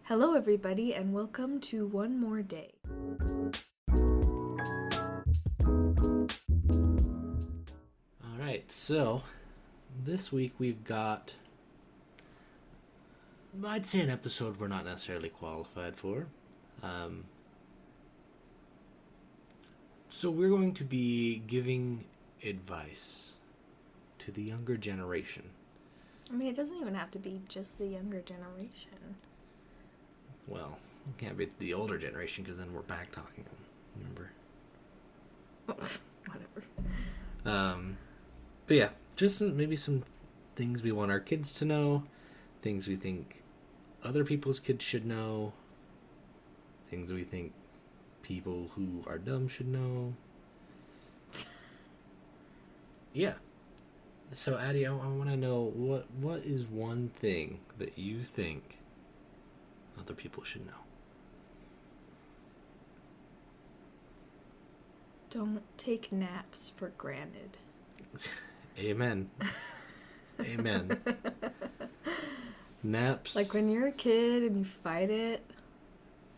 Hello, everybody, and welcome to One More Day. Alright, so this week we've got, I'd say, an episode we're not necessarily qualified for. So we're going to be giving advice to the younger generation. I mean, it doesn't even have to be just the younger generation. Well, it can't be the older generation because then we're back talking, remember? Whatever. But yeah, just maybe some things we want our kids to know, things we think other people's kids should know, things we think people who are dumb should know. Yeah. So, Addi, I want to know what is one thing that you think other people should know? Don't take naps for granted. Amen. Amen. Naps. Like when you're a kid and you fight it.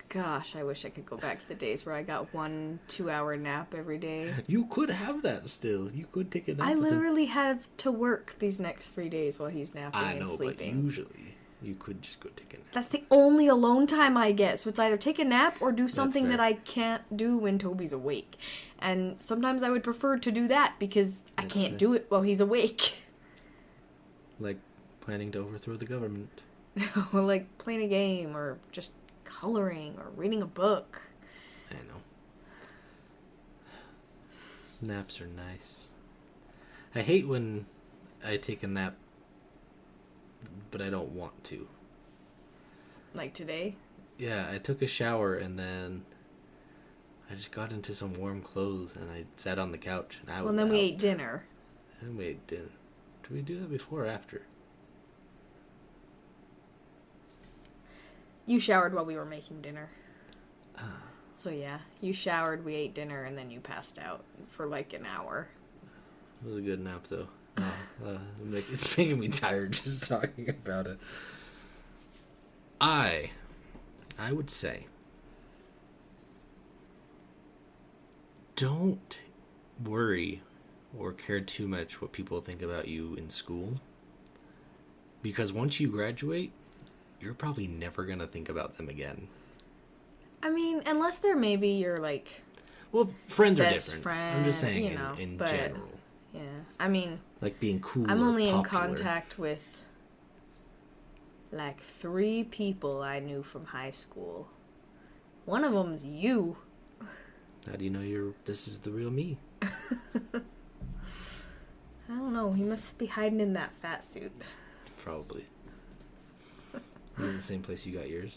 Gosh, I wish I could go back to the days where I got 1 2-hour nap every day. You could have that still. You could take a nap. I literally had to work these next 3 days while he's napping and sleeping. But usually you could just go take a nap. That's the only alone time I get. So it's either take a nap or do something that I can't do when Toby's awake. And sometimes I would prefer to do that because I can't do it while he's awake. Like planning to overthrow the government. Or like playing a game or just coloring or reading a book. I know. Naps are nice. I hate when I take a nap but I don't want to. Like today? Yeah, I took a shower and then I just got into some warm clothes and I sat on the couch and I was then we ate dinner. Then we ate dinner. Did we do that before or after? You showered while we were making dinner. So yeah, you showered, we ate dinner, and then you passed out for like an hour. It was a good nap though. It's making me tired just talking about it. I would say, don't worry or care too much what people think about you in school. Because once you graduate, you're probably never going to think about them again. I mean, unless they're maybe your, like... Well, friends are best different. Friend, I'm just saying you know, in general. Yeah, I mean... Like being cool I'm only popular. in contact with, like, 3 people I knew from high school. One of them's you. How do you know this is the real me? I don't know. He must be hiding in that fat suit. Probably. In the same place you got yours.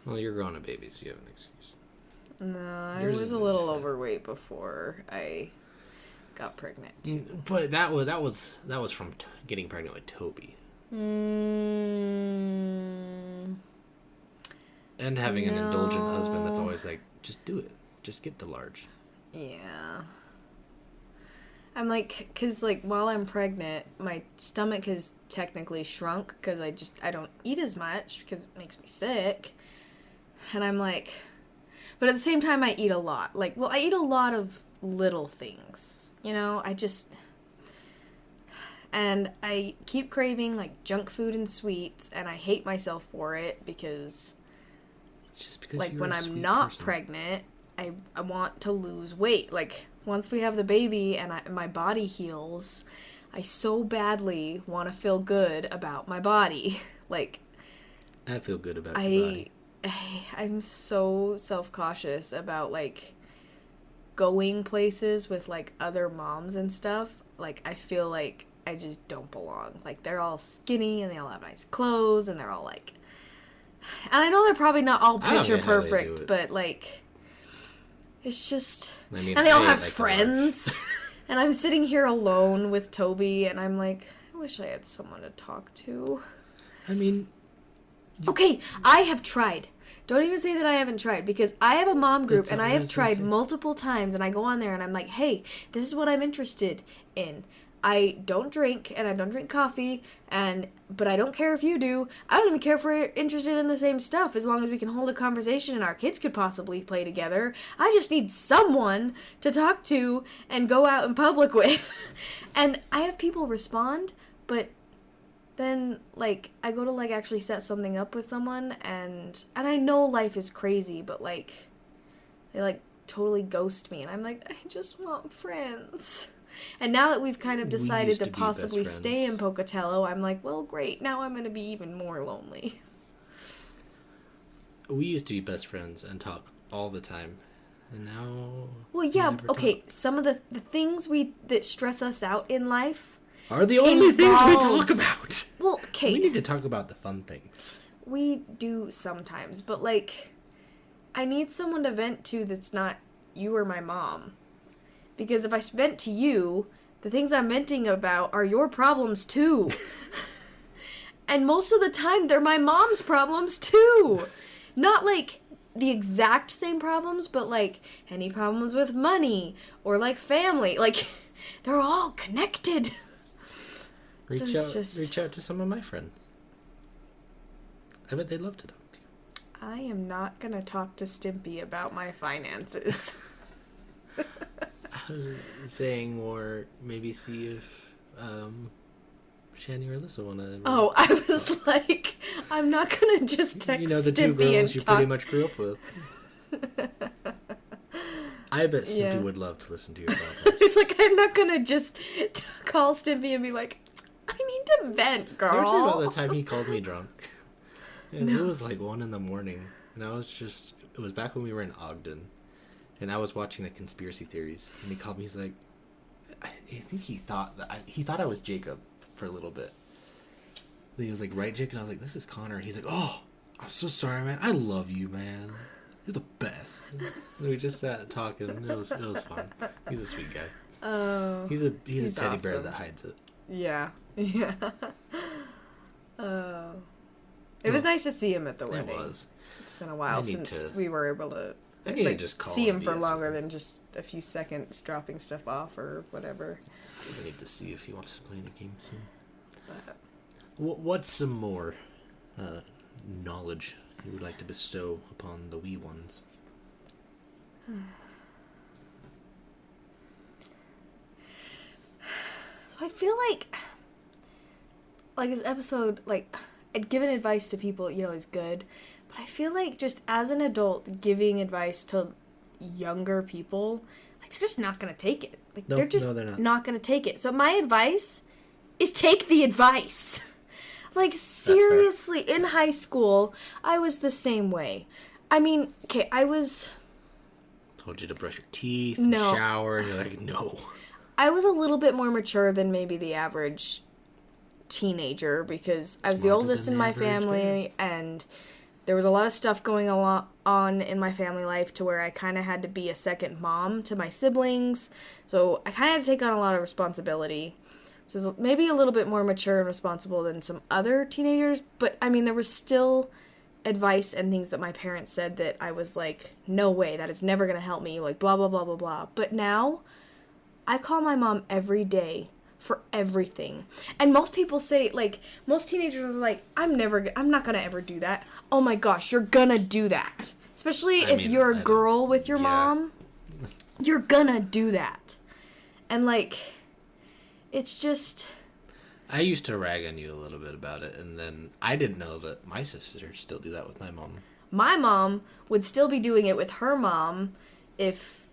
Well, you're growing a baby, so you have an excuse. No, I was a little overweight before I got pregnant. But that was from getting pregnant with Toby. And having an indulgent husband that's always like, just do it. Just get the large. Yeah. I'm like, because like while I'm pregnant, my stomach has technically shrunk because I don't eat as much because it makes me sick. And I'm like, but at the same time I eat a lot. Like, well, I eat a lot of little things, you know, and I keep craving like junk food and sweets and I hate myself for it because it's just because like you're when a I'm sweet not person. pregnant, I want to lose weight. Like, once we have the baby and my body heals, I so badly want to feel good about my body. Like, I feel good about your body. I'm so self-cautious about, like, going places with, like, other moms and stuff. Like, I feel like I just don't belong. Like, they're all skinny and they all have nice clothes and they're all, like... And I know they're probably not all picture perfect, but, like... It's just... I mean, and they all have friends. And I'm sitting here alone with Toby, and I'm like, I wish I had someone to talk to. I mean... Okay, I have tried. Don't even say that I haven't tried, because I have a mom group, and I have tried multiple times, and I go on there, and I'm like, hey, this is what I'm interested in. I don't drink, and I don't drink coffee, but I don't care if you do. I don't even care if we're interested in the same stuff, as long as we can hold a conversation and our kids could possibly play together. I just need someone to talk to and go out in public with. And I have people respond, but then, like, I go to, like, actually set something up with someone, and I know life is crazy, but, like, they, like, totally ghost me, and I'm like, I just want friends. And now that we've kind of decided to possibly stay in Pocatello, I'm like, well, great, now I'm going to be even more lonely. We used to be best friends and talk all the time, and now... Well, yeah, okay, some of the things that stress us out in life... are the only things we talk about. Well, okay. We need to talk about the fun things. We do sometimes, but, like, I need someone to vent to that's not you or my mom. Because if I vent to you, the things I'm venting about are your problems, too. And most of the time, they're my mom's problems, too. Not, like, the exact same problems, but, like, any problems with money or, like, family. Like, they're all connected. Reach out to some of my friends. I bet they'd love to talk to you. I am not going to talk to Stimpy about my finances. I was saying, or maybe see if Shani or Alyssa want to... Oh, I was like, I'm not going to just text Stimpy and talk... the two girls you pretty much grew up with. I bet Stimpy would love to listen to your podcast. It's like, I'm not going to just call Stimpy and be like, I need to vent, girl. I was about the time he called me drunk. And it was like 1 a.m. And I was just... It was back when we were in Ogden. And I was watching the conspiracy theories, and he called me. He's like, I think he thought I was Jacob for a little bit. And he was like, right, Jake? And I was like, this is Connor. He's like, oh, I'm so sorry, man. I love you, man. You're the best. And we just sat talking. It was fun. He's a sweet guy. Oh, he's a teddy awesome. bear that hides it. Yeah. Oh, it was nice to see him at the wedding. It was. It's been a while since we were able to. I need to just call see him for longer than just a few seconds dropping stuff off or whatever. I need to see if he wants to play in a game soon. What's some more knowledge you would like to bestow upon the wee ones? So I feel like this episode, like, giving advice to people, is good. I feel like just as an adult giving advice to younger people, like, they're just not going to take it. Like, they're just not going to take it. So my advice is take the advice. Like, seriously, in high school, I was the same way. I mean, okay, told you to brush your teeth and shower, and you're like, no. I was a little bit more mature than maybe the average teenager because I was the oldest in my family, and... there was a lot of stuff going on in my family life to where I kind of had to be a second mom to my siblings. So I kind of had to take on a lot of responsibility. So it was maybe a little bit more mature and responsible than some other teenagers. But, I mean, there was still advice and things that my parents said that I was like, no way, that is never going to help me. Like, blah, blah, blah, blah, blah. But now, I call my mom every day for everything. And most people say, like, most teenagers are like, I'm not gonna ever do that. Oh my gosh, you're gonna do that. Especially if you're a girl with your mom. You're gonna do that. And, like, it's just... I used to rag on you a little bit about it, and then I didn't know that my sisters still do that with my mom. My mom would still be doing it with her mom if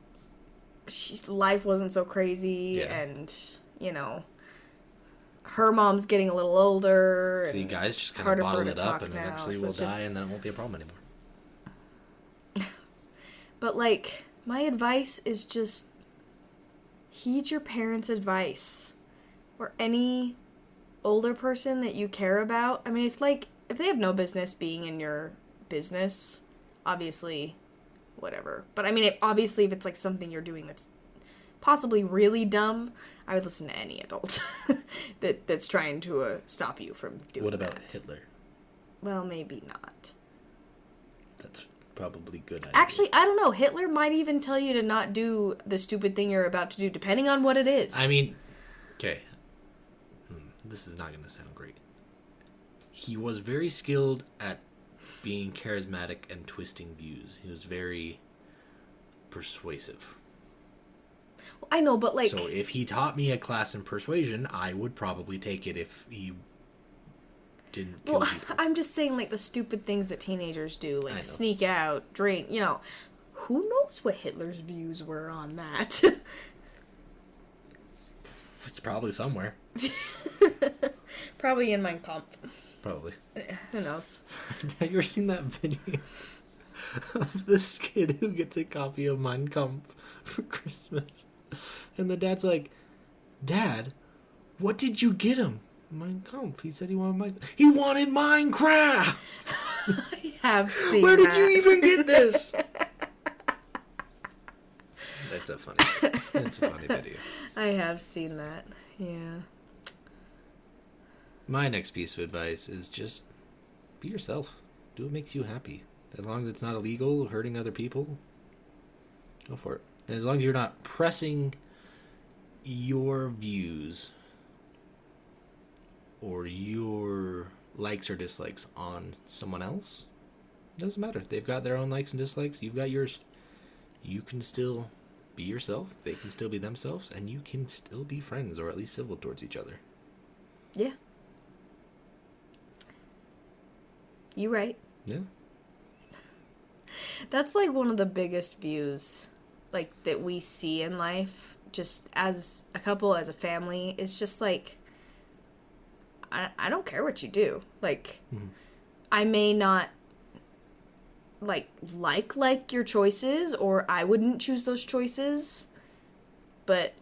life wasn't so crazy and... her mom's getting a little older. So you guys just kind of bottle it up and eventually we'll die and then it won't be a problem anymore. But, like, my advice is just heed your parents' advice. Or any older person that you care about. I mean, if they have no business being in your business, obviously, whatever. But, I mean, obviously, if it's, like, something you're doing that's possibly really dumb, I would listen to any adult that's trying to stop you from doing that. What about Hitler? Well, maybe not. That's probably good idea. Actually, I don't know. Hitler might even tell you to not do the stupid thing you're about to do, depending on what it is. I mean, okay, this is not going to sound great. He was very skilled at being charismatic and twisting views. He was very persuasive. I know, but like... So if he taught me a class in persuasion, I would probably take it if he didn't kill people. I'm just saying, like, the stupid things that teenagers do, like sneak out, drink, you know. Who knows what Hitler's views were on that? It's probably somewhere. Probably in Mein Kampf. Probably. Who knows? Have you ever seen that video of this kid who gets a copy of Mein Kampf for Christmas? And the dad's like, Dad, what did you get him? Mein Kampf. He said he wanted He wanted Minecraft! I have seen Where did that. you even get this? It's a funny video. I have seen that. Yeah. My next piece of advice is just be yourself. Do what makes you happy. As long as it's not illegal, hurting other people, go for it. And as long as you're not pressing your views or your likes or dislikes on someone else, it doesn't matter. They've got their own likes and dislikes. You've got yours. You can still be yourself. They can still be themselves. And you can still be friends or at least civil towards each other. Yeah. You right. Yeah. That's like one of the biggest views like that we see in life, just as a couple, as a family. It's just like I don't care what you do. Like I may not like your choices, or I wouldn't choose those choices, but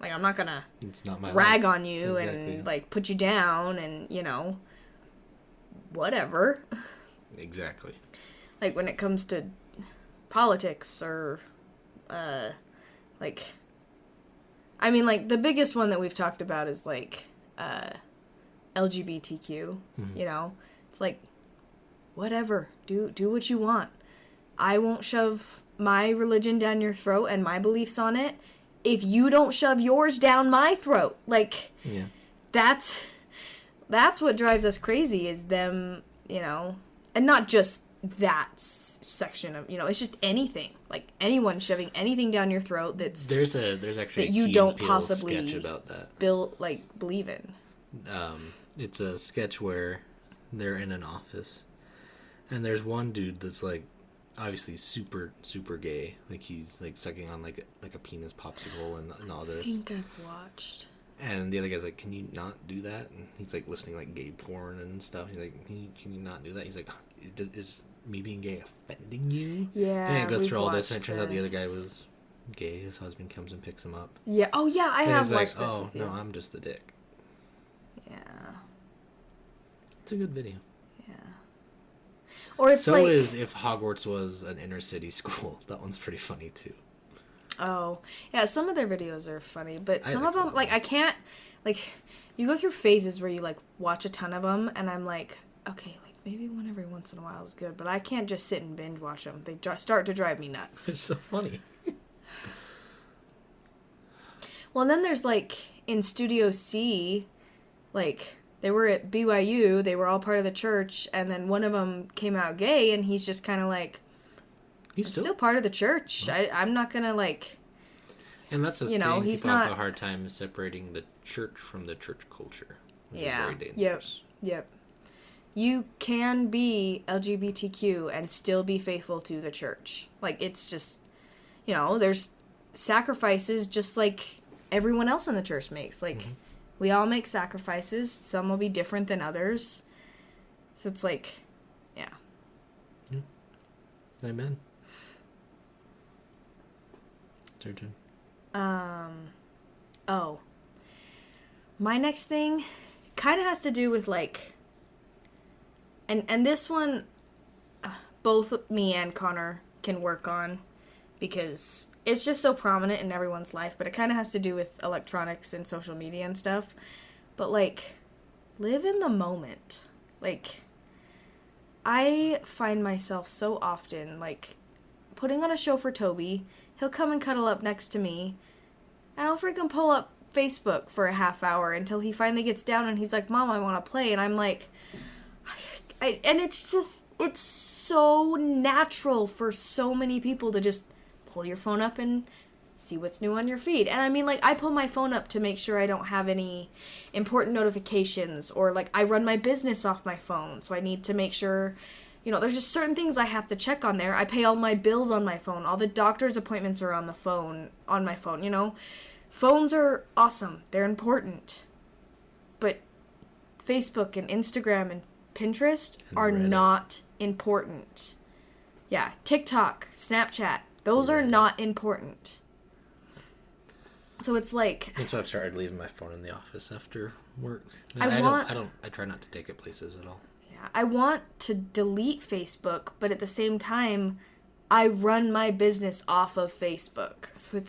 like I'm not gonna it's not my rag life. on you Exactly. and like put you down and, you know, whatever. Exactly. Like when it comes to politics or like I mean, like the biggest one that we've talked about is like LGBTQ, you know. It's like whatever, do what you want. I won't shove my religion down your throat and my beliefs on it if you don't shove yours down my throat. Like Yeah. that's what drives us crazy, is them, you know, and not just that section of, you know, it's just anything, like anyone shoving anything down your throat that's There's actually that a you Key don't and Peele possibly sketch about that. believe in. It's a sketch where they're in an office, and there's one dude that's like obviously super gay, like he's like sucking on like a penis popsicle and all I this. think I've watched. And the other guy's like, "Can you not do that?" And he's like listening like gay porn and stuff. He's like, "Can you not do that?" He's like, "Is me being gay offending you?" Yeah, And it goes we've through all this, and it watched turns out the other this. guy was gay. His husband comes and picks him up. Yeah. Oh yeah, I And have he's like, watched this "Oh with you. no, I'm just the dick." Yeah. It's a good video. Yeah. Or it's So like, is If Hogwarts Was an Inner City School. That one's pretty funny too. oh yeah, some of their videos are funny, but I some like of them, them. like I can't, like you go through phases where you like watch a ton of them, and I'm like, okay, like maybe one every once in a while is good, but I can't just sit and binge watch them. They start to drive me nuts. It's so funny. Well, and then there's like in Studio C, like they were at BYU, they were all part of the church, and then one of them came out gay, and he's just kind of like, He's I'm still part of the church. I'm not gonna like, And that's the you know, thing. he's People have not- a hard time separating the church from the church culture. Which Yeah. is very dangerous. Yep. You can be LGBTQ and still be faithful to the church. Like, it's just, you know, there's sacrifices just like everyone else in the church makes. Like, we all make sacrifices. Some will be different than others. So it's like, yeah. Amen. It's your turn. Oh. My next thing kind of has to do with, like, and this one, both me and Connor can work on because it's just so prominent in everyone's life, but it kind of has to do with electronics and social media and stuff. But, like, live in the moment. Like, I find myself so often, like, putting on a show for Toby, he'll come and cuddle up next to me, and I'll freaking pull up Facebook for a half hour until he finally gets down and he's like, Mom, I want to play. And I'm like, and it's so natural for so many people to just pull your phone up and see what's new on your feed. And I mean, like, I pull my phone up to make sure I don't have any important notifications, or like I run my business off my phone, so I need to make sure, you know, there's just certain things I have to check on there. I pay all my bills on my phone. All the doctor's appointments are on my phone, you know. Phones are awesome. They're important. But Facebook and Instagram and Pinterest are not important. Yeah, TikTok, Snapchat, those are not important. So it's like, that's why I've started leaving my phone in the office after work. I try not to take it places at all. Yeah, I want to delete Facebook, but at the same time, I run my business off of Facebook. So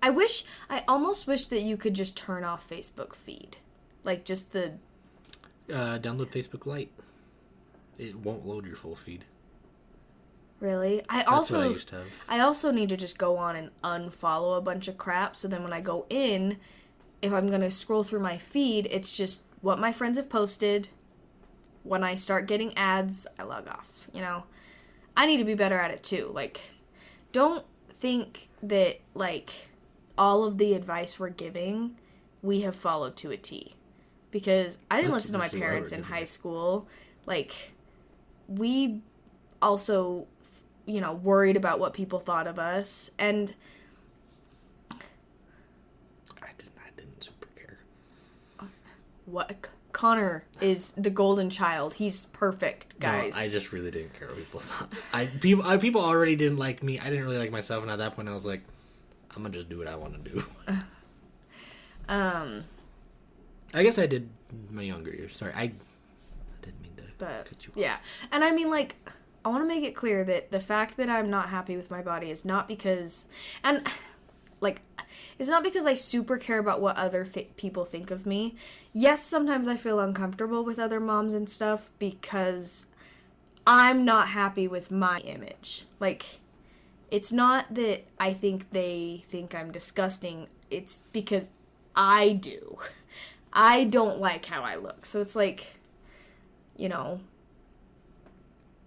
I almost wish that you could just turn off Facebook feed. Like just the download Facebook Lite. It won't load your full feed. Really? That's what I used to have. I also need to just go on and unfollow a bunch of crap, so then when I go in, if I'm going to scroll through my feed, it's just what my friends have posted. When I start getting ads, I log off, you know? I need to be better at it too. Like, don't think that, like, all of the advice we're giving, we have followed to a T. Because I didn't listen to my parents in high school. Like, we also, you know, worried about what people thought of us, and I didn't super care. What? Connor is the golden child. He's perfect, guys. No, I just really didn't care what people thought. People already didn't like me. I didn't really like myself, and at that point I was like, I'm gonna just do what I want to do. I guess I did in my younger years. Sorry, I didn't mean to cut you off. Yeah, and I mean, like, I want to make it clear that the fact that I'm not happy with my body is not because, and, like, it's not because I super care about what other people think of me. Yes, sometimes I feel uncomfortable with other moms and stuff because I'm not happy with my image. Like, it's not that I think they think I'm disgusting. It's because I do. I don't like how I look. So it's like, you know,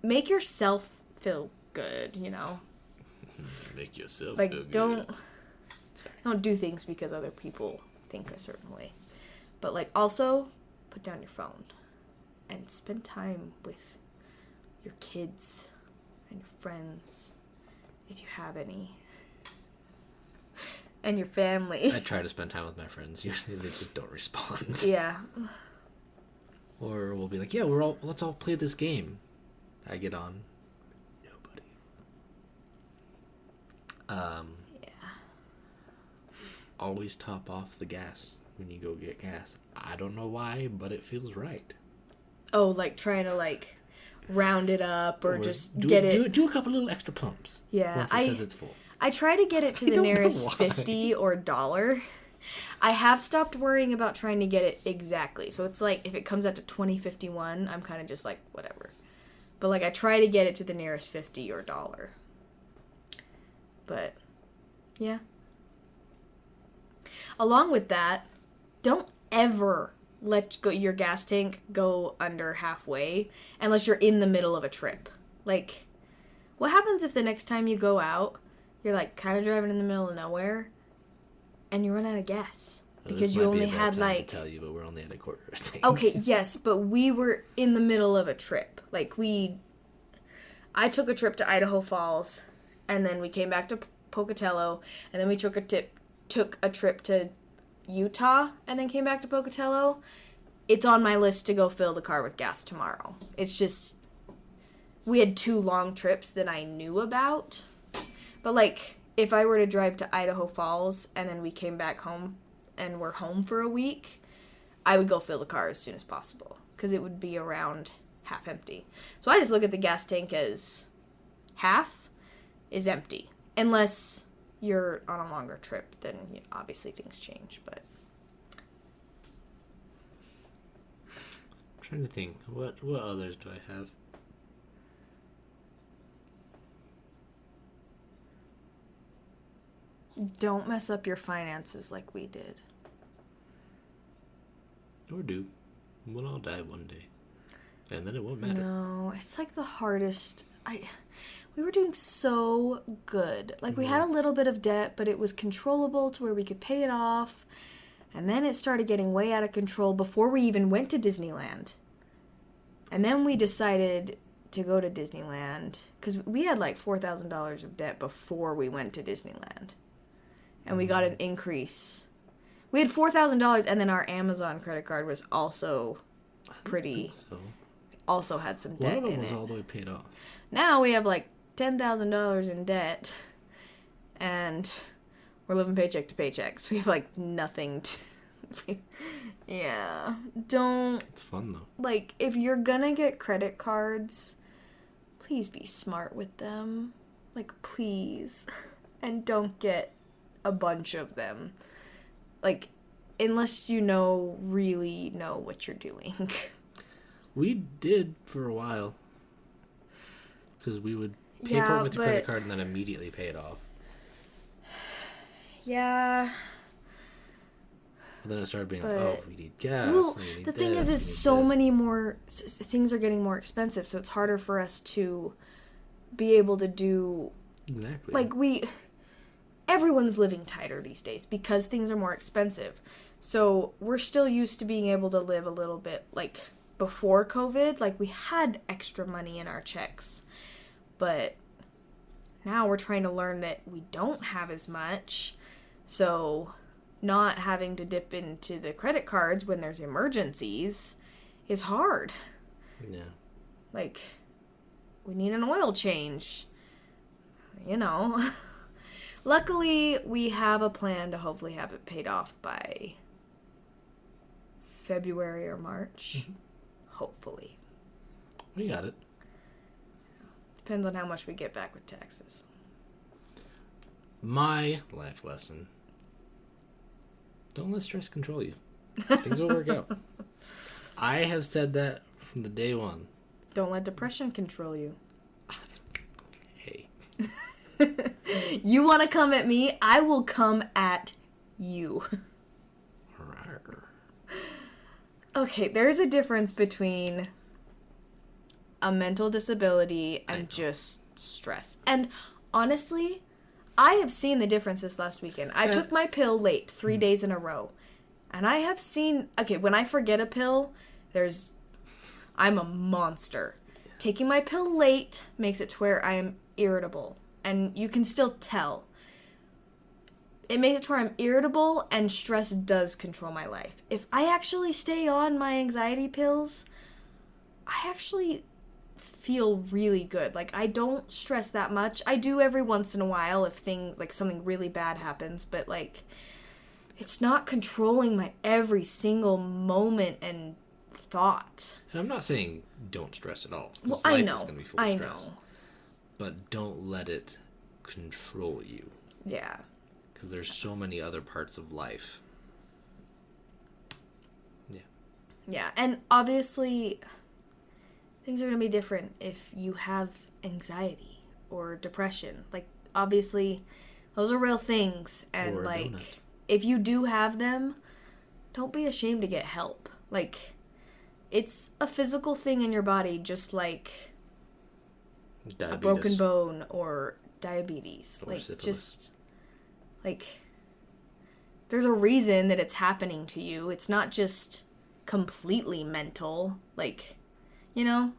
make yourself feel good, you know? Make yourself like, feel good. Don't do things because other people think a certain way. But, like, also, put down your phone and spend time with your kids and your friends, if you have any, and your family. I try to spend time with my friends. Usually they just don't respond. Yeah. Or we'll be like, yeah, let's all play this game. I get on. Nobody. Yeah. Always top off the gas when you go get gas. I don't know why, but it feels right. Oh, like trying to, like, round it up or just do a couple little extra pumps. Yeah. Once it says it's full. I try to get it to the nearest 50 or $1. I have stopped worrying about trying to get it exactly. So it's like, if it comes out to $20.51, I'm kind of just like, whatever. But, like, I try to get it to the nearest 50 or $1. But, yeah. Along with that, don't ever let your gas tank go under halfway unless you're in the middle of a trip. Like, what happens if the next time you go out, you're, like, kind of driving in the middle of nowhere and you run out of gas? Because you only had, like... to tell you, but we're only at a quarter of a tank. Okay, yes, but we were in the middle of a trip. Like, I took a trip to Idaho Falls, and then we came back to Pocatello, and then we took a trip to Utah, and then came back to Pocatello. It's on my list to go fill the car with gas tomorrow. It's just, we had 2 long trips that I knew about. But, like, if I were to drive to Idaho Falls, and then we came back home, and we're home for a week, I would go fill the car as soon as possible, because it would be around half empty. So I just look at the gas tank as half is empty. Unless you're on a longer trip, then obviously things change, but... I'm trying to think. What others do I have? Don't mess up your finances like we did. Or do. We'll all die one day. And then it won't matter. No, it's like the hardest. We were doing so good. Like, we had a little bit of debt, but it was controllable to where we could pay it off. And then it started getting way out of control before we even went to Disneyland. And then we decided to go to Disneyland because we had like $4,000 of debt before we went to Disneyland. And we got an increase. We had $4,000, and then our Amazon credit card was also pretty. So. Also had some debt in it. One of them was all the way paid off. Now we have like $10,000 in debt, and we're living paycheck to paycheck. So we have like nothing to. Yeah, don't. It's fun though. Like, if you're gonna get credit cards, please be smart with them. Like, please, and don't get a bunch of them. Like, unless you really know what you're doing. We did for a while. Because we would pay for it with the credit card and then immediately pay it off. Yeah. But then it started being like, oh, we need gas. Well, we need the thing this, is so many more things are getting more expensive, so it's harder for us to be able to do. Exactly. Like, everyone's living tighter these days because things are more expensive. So we're still used to being able to live a little bit like before COVID. Like, we had extra money in our checks. But now we're trying to learn that we don't have as much. So not having to dip into the credit cards when there's emergencies is hard. Yeah. Like, we need an oil change. You know. Luckily, we have a plan to hopefully have it paid off by February or March. Mm-hmm. Hopefully. We got it. Depends on how much we get back with taxes. My life lesson. Don't let stress control you. Things will work out. I have said that from the day one. Don't let depression control you. Hey. You want to come at me? I will come at you. Okay, there's a difference between a mental disability and just stress. And honestly, I have seen the difference this last weekend. I took my pill late 3 days in a row. And I have seen, okay, when I forget a pill, I'm a monster. Taking my pill late makes it to where I am irritable. And you can still tell. It makes it to where I'm irritable, and stress does control my life. If I actually stay on my anxiety pills, I actually feel really good. Like, I don't stress that much. I do every once in a while if something really bad happens, but like, it's not controlling my every single moment and thought. And I'm not saying don't stress at all. Well, life I know. is going to be full of stress. But don't let it control you. Yeah. Because there's so many other parts of life. Yeah. Yeah, and obviously things are going to be different if you have anxiety or depression. Like, obviously, those are real things. And, or like, donut. If you do have them, don't be ashamed to get help. Like, it's a physical thing in your body, just like Diabetes. a broken bone or diabetes. Or like, syphilis. just, like, there's a reason that it's happening to you. It's not just completely mental. Like, you know,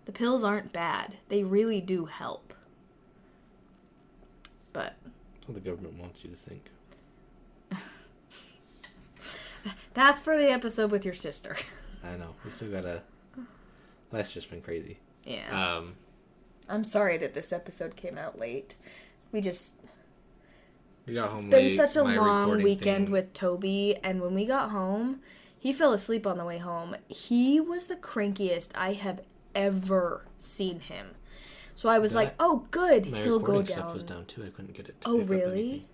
the pills aren't bad. They really do help. But What the government wants you to think. that's for the episode with your sister. I know. We still gotta... Life's just been crazy. Yeah. I'm sorry that this episode came out late. We got home It's been late. such a My long recording weekend thing- with Toby, and when we got home, he fell asleep on the way home. He was the crankiest I have ever seen him. So I was like, oh, good, My he'll go recording stuff down. was down too. I couldn't get it to Oh, pick up really?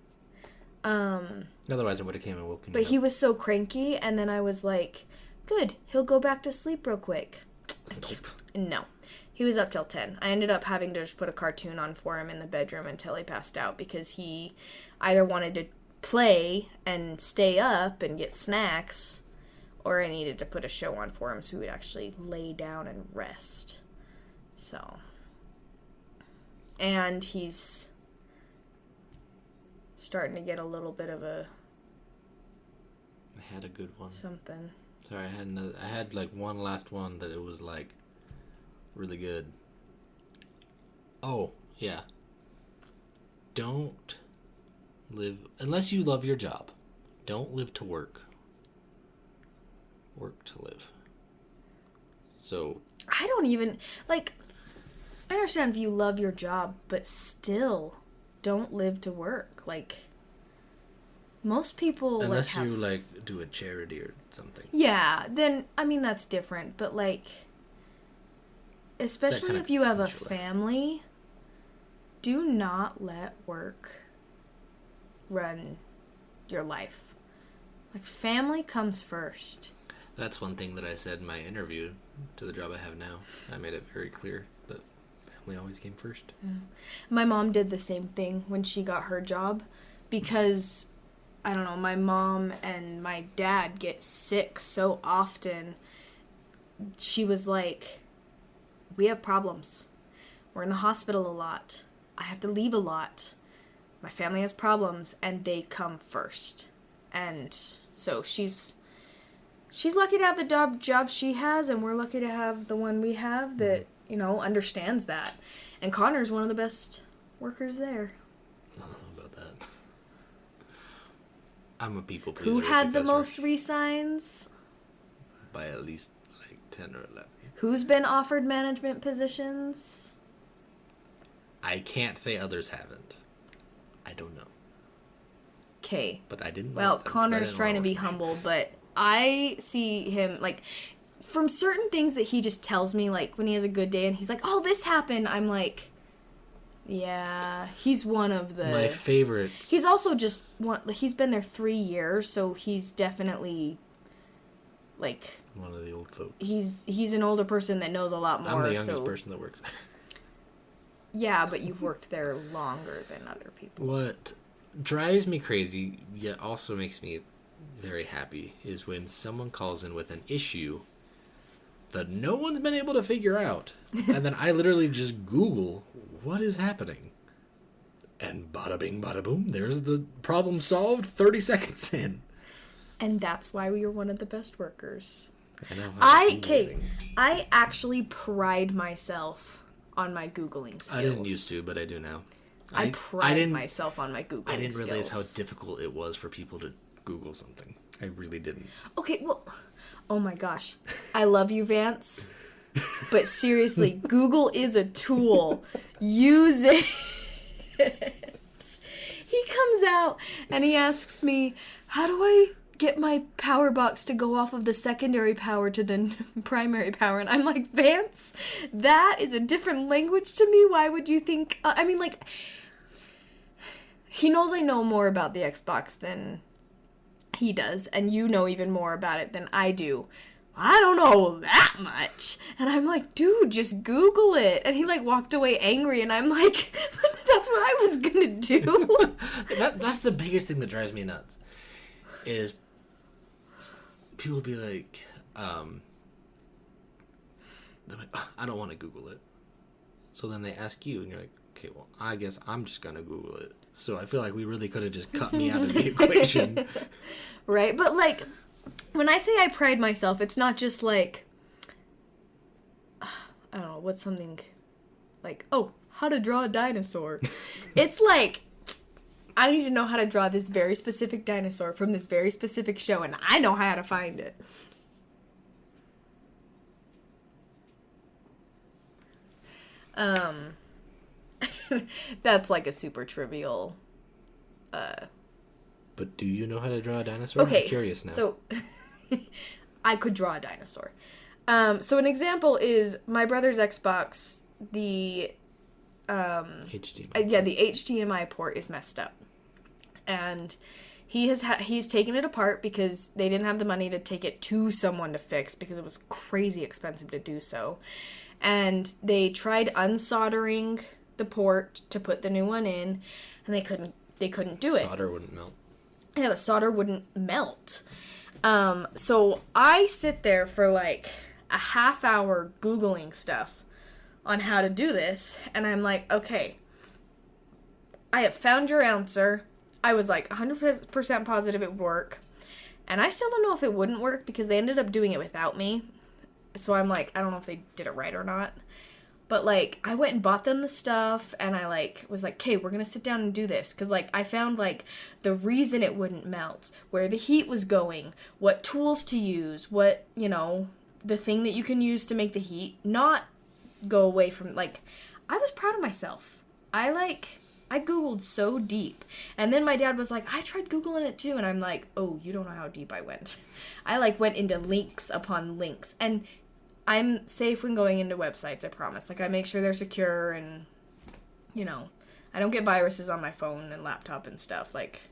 anything. Otherwise, I would have came and woken But me he up. was so cranky, and then I was like, good, he'll go back to sleep real quick. Nope. No. He was up till 10. I ended up having to just put a cartoon on for him in the bedroom until he passed out because he either wanted to play and stay up and get snacks, or I needed to put a show on for him so he would actually lay down and rest. So. And he's starting to get a little bit of a... I had a good one. Something. Sorry, I had like one last one that it was like really good. Oh, yeah. Don't live... Unless you love your job, don't live to work. Work to live. So... I don't even... Like, I understand if you love your job, but still, don't live to work. Like, most people... Unless you, like, do a charity or something. Yeah, then, I mean, that's different. But, like, especially if you have a family, do not let work run your life. Like, family comes first. That's one thing that I said in my interview to the job I have now. I made it very clear that family always came first. Yeah. My mom did the same thing when she got her job because, I don't know, my mom and my dad get sick so often. She was like, we have problems. We're in the hospital a lot. I have to leave a lot. My family has problems, and they come first. And so she's lucky to have the job she has, and we're lucky to have the one we have that, you know, understands that. And Connor's one of the best workers there. I don't know about that. I'm a people pleaser. Who had the most resigns? By at least like 10 or 11. Who's been offered management positions? I can't say others haven't. I don't know. Okay. But I didn't. Well, Connor's trying to be humble, but I see him, like, from certain things that he just tells me, like, when he has a good day and he's like, oh, this happened, I'm like, yeah, he's one of the... My favorites. He's also just, he's been there 3 years, so he's definitely, like... One of the old folks. He's an older person that knows a lot more, I'm the youngest person that works there. Yeah, but you've worked there longer than other people. What drives me crazy, yet also makes me very happy, is when someone calls in with an issue that no one's been able to figure out. And then I literally just Google, what is happening? And bada bing, bada boom, there's the problem solved 30 seconds in. And that's why we are one of the best workers. I know. I actually pride myself on my Googling skills. I didn't used to, but I do now. I pride myself on my Googling skills. I didn't realize how difficult it was for people to Google something. I really didn't. Okay, well, oh my gosh. I love you, Vance. But seriously, Google is a tool. Use it. He comes out and he asks me, how do I get my power box to go off of the secondary power to the primary power? And I'm like, Vance, that is a different language to me. Why would you think... I mean, like, he knows I know more about the Xbox than he does, and you know even more about it than I do. I don't know that much. And I'm like, dude, just Google it. And he, like, walked away angry, and I'm like, that's what I was gonna do. That's the biggest thing that drives me nuts, is people be like, they're like, oh, I don't want to Google it. So then they ask you, and you're like, okay, well, I guess I'm just gonna Google it. So I feel like we really could have just cut me out of the equation. Right? But, like, when I say I pride myself, it's not just like, I don't know, what's something like, oh, how to draw a dinosaur. It's like, I need to know how to draw this very specific dinosaur from this very specific show, and I know how to find it. That's like a super trivial, But do you know how to draw a dinosaur? Okay, I'm curious now. So, I could draw a dinosaur. So an example is my brother's Xbox, the HDMI. the HDMI port is messed up. And He's taken it apart because they didn't have the money to take it to someone to fix because it was crazy expensive to do so. And they tried unsoldering the port to put the new one in, and they couldn't do it. Solder wouldn't melt. Yeah, the solder wouldn't melt. So I sit there for like a half hour Googling stuff on how to do this, and I'm like, okay, I have found your answer. I was like 100% positive it would work. And I still don't know if it wouldn't work because they ended up doing it without me. So I'm like, I don't know if they did it right or not. But like, I went and bought them the stuff and I like was like, okay, we're going to sit down and do this. Because like, I found like the reason it wouldn't melt, where the heat was going, what tools to use, what, you know, the thing that you can use to make the heat not go away from, like, I was proud of myself. I Googled so deep. And then my dad was like, I tried Googling it too. And I'm like, oh, you don't know how deep I went. I like went into links upon links. And I'm safe when going into websites, I promise. Like, I make sure they're secure and, you know, I don't get viruses on my phone and laptop and stuff. Like,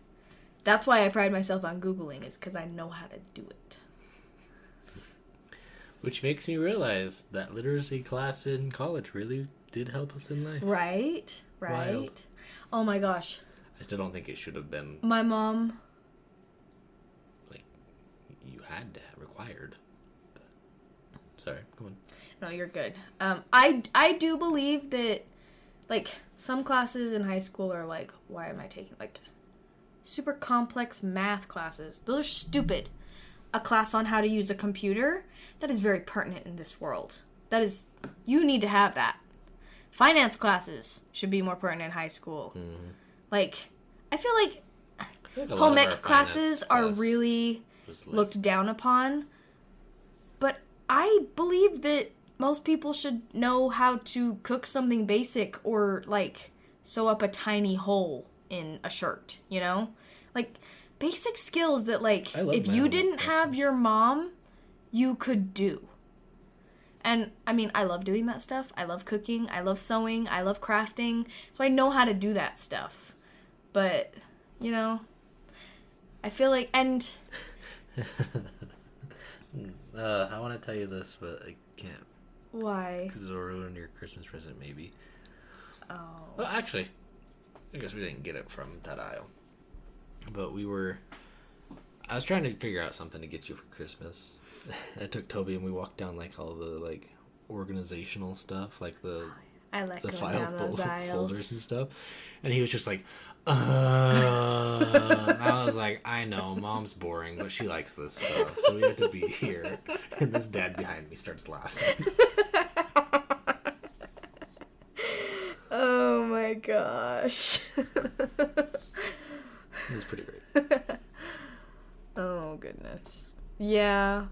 that's why I pride myself on Googling, is because I know how to do it. Which makes me realize that literacy class in college really did help us in life. Right? Wild. Oh my gosh. I still don't think it should have been, My mom... like, you had to have required. But, sorry, go on. No, you're good. I do believe that, like, some classes in high school are like, why am I taking, like, super complex math classes? Those are stupid. A class on how to use a computer, that is very pertinent in this world. That is, you need to have that. Finance classes should be more pertinent in high school. Mm-hmm. Like, I feel like home ec classes are really looked down upon. But I believe that most people should know how to cook something basic or, like, sew up a tiny hole in a shirt, you know? Like, basic skills that, like, if you didn't have your mom, you could do. And, I mean, I love doing that stuff. I love cooking. I love sewing. I love crafting. So I know how to do that stuff. But, you know, I feel like, and... I want to tell you this, but I can't. Why? Because it'll ruin your Christmas present, maybe. Oh. Well, actually, I guess we didn't get it from that aisle. But I was trying to figure out something to get you for Christmas. I took Toby and we walked down like all the like organizational stuff, like the file down those aisles. folders and stuff. And he was just like, and I was like, I know, Mom's boring, but she likes this stuff, so we had to be here. And this dad behind me starts laughing. Oh my gosh. It was pretty great. Oh, goodness. Yeah,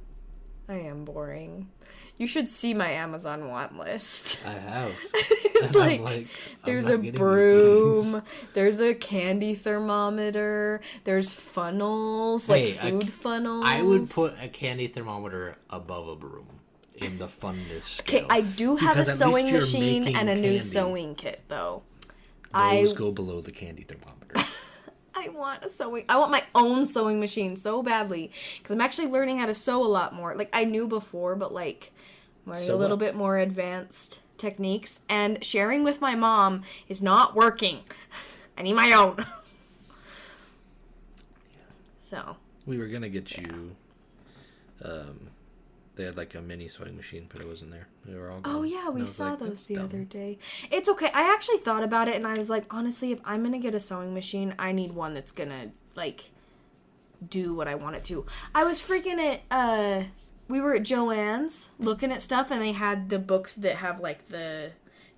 I am boring. You should see my Amazon want list. I have. It's like there's a broom, there's a candy thermometer, there's funnels, like food funnels. I would put a candy thermometer above a broom in the funness scale. Okay, I do have a sewing machine and a new sewing kit, though. Those go below the candy thermometer. I want my own sewing machine so badly, because I'm actually learning how to sew a lot more. Like, I knew before, but like learning a little bit more advanced techniques, and sharing with my mom is not working. I need my own. So we were gonna get you they had like a mini sewing machine, but it wasn't there. They were all gone. Oh yeah, we saw those the other day. It's okay. I actually thought about it, and I was like, honestly, if I'm gonna get a sewing machine, I need one that's gonna like do what I want it to. I was freaking at we were at Joann's looking at stuff, and they had the books that have like the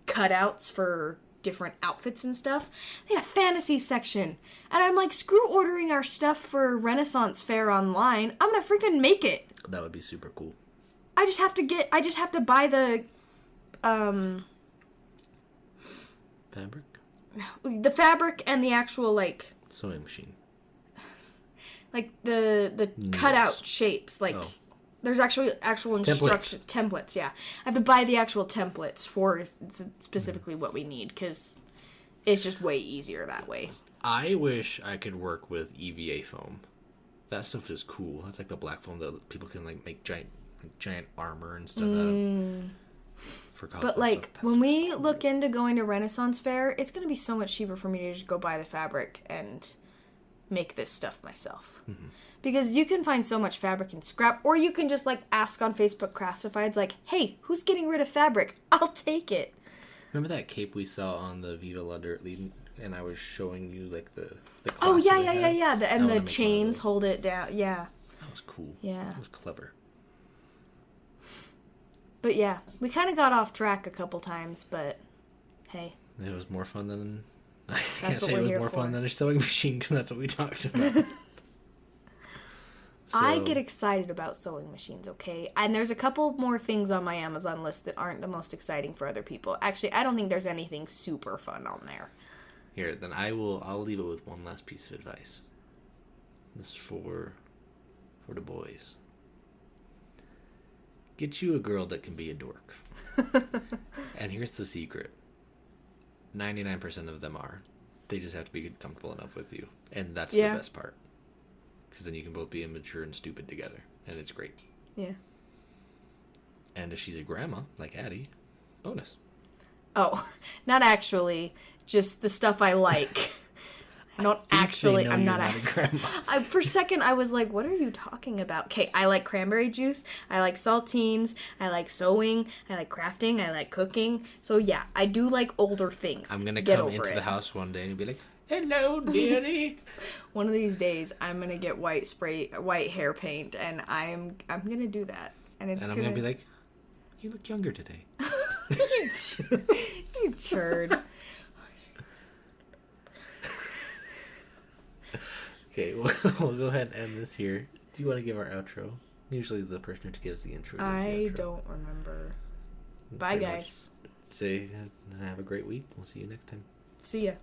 cutouts for different outfits and stuff. They had a fantasy section, and I'm like, screw ordering our stuff for Renaissance Fair online. I'm gonna freaking make it. That would be super cool. I just have to buy the fabric and the actual like sewing machine, like the cutout shapes. Like there's actual instruction templates. Yeah, I have to buy the actual templates for specifically what we need, because It's just way easier that way. I wish I could work with EVA foam. That stuff is cool. That's like the black foam that people can like make giant armor and stuff out of. For cosplay But like stuff. when we look into going to Renaissance Fair, it's going to be so much cheaper for me to just go buy the fabric and make this stuff myself. Mm-hmm. Because you can find so much fabric in scrap, or you can just like ask on Facebook Classifieds, like, hey, who's getting rid of fabric? I'll take it. Remember that cape we saw on the Viva La Dirt lead, and I was showing you like the oh yeah. And the chains hold it down. Yeah. That was cool. Yeah. That was clever. But yeah, we kind of got off track a couple times, but hey. It was more fun than... I That's can't what say we're it was here more for. fun than a sewing machine, because that's what we talked about. I get excited about sewing machines, okay? And there's a couple more things on my Amazon list that aren't the most exciting for other people. Actually, I don't think there's anything super fun on there. Here, then I'll leave it with one last piece of advice. This is for the boys. Get you a girl that can be a dork. And here's the secret. 99% of them are. They just have to be comfortable enough with you. And that's the best part. Because then you can both be immature and stupid together. And it's great. Yeah. And if she's a grandma, like Addi, bonus. Oh, not actually. Just the stuff I like. I don't actually... I'm not a grandma. For a second, I was like, what are you talking about? Okay, I like cranberry juice. I like saltines. I like sewing. I like crafting. I like cooking. So yeah, I do like older things. I'm going to come into the house one day and be like, hello, dearie. One of these days, I'm going to get white hair paint, and I'm going to do that. And I'm going to be like, you look younger today. You turd. Okay, we'll go ahead and end this here. Do you want to give our outro? Usually the person who gives the intro gives the outro. I don't remember. Bye, guys. Say, have a great week. We'll see you next time. See ya.